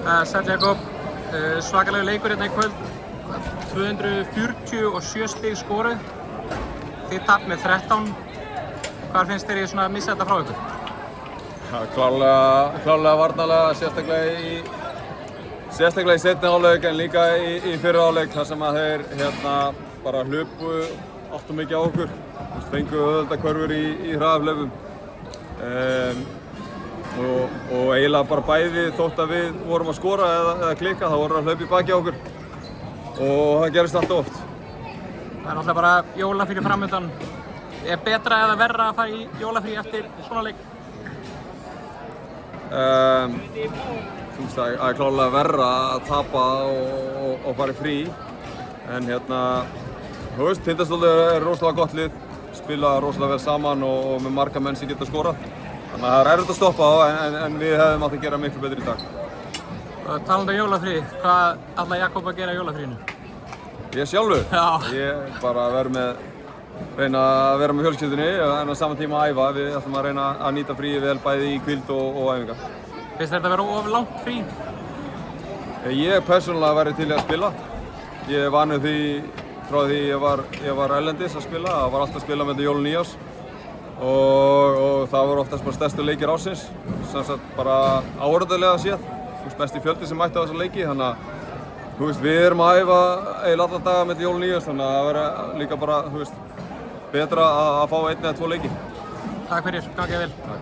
Sæll Jakob, svakalega leikur hérna í kvöld, 247 stig skoruð, þið tap með 13. Hvað finnst þér í svona að missa þetta frá ykkur? Ja, klárlega varnarlega, sérstaklega í seinni hálfleik en líka í fyrri hálfleik þar sem að þeir bara hlupu allt og mikið á okkur. Fengu auðveldakörfur í hraðaflaupum. Og eiginlega bara bæði þótt að við vorum að skora eða klikka, þá voru að hlaupa í baki á okkur. Og það gerist alltaf oft. Það náttúrulega bara jólafrí framöndan. Er betra eða verra að fara í jólafrí eftir svona leik? Það er klárlega verra að tapa og fara í frí. En Tindastóll er rosalega gott lið, spila rosalega vel saman og með marga menn sem geta skorað. Þannig að það er erfitt að stoppa þá, en við hefðum átt að gera miklu betur í dag. Talandi um jólafrí, hvað ætlar Jakob að gera í jólafríinu? Ég sjálfur? Já. Ég bara reyna að vera með fjölskyldunni en á sama tíma að æfa. Við ætlum að reyna að nýta fríið vel bæði í hvíld og æfingar. Finnst þér þetta vera of langt frí? Ég persónulega væri til í að spila. Ég er vanur því frá því ég var erlendis að spila. Það var alltaf að spila með jól og nýjárs. Og það voru oftast bara stærstu leikir ársins. Sem sagt bara áhorfendalega séð. Besti fjöldi sem mætti á þessa leiki. Þannig að við erum að æfa eiginlega alla daga með jól og nýjárs. Þannig að það verður líka bara betra að fá 1 eða 2 leiki. Takk fyrir, gangi vel.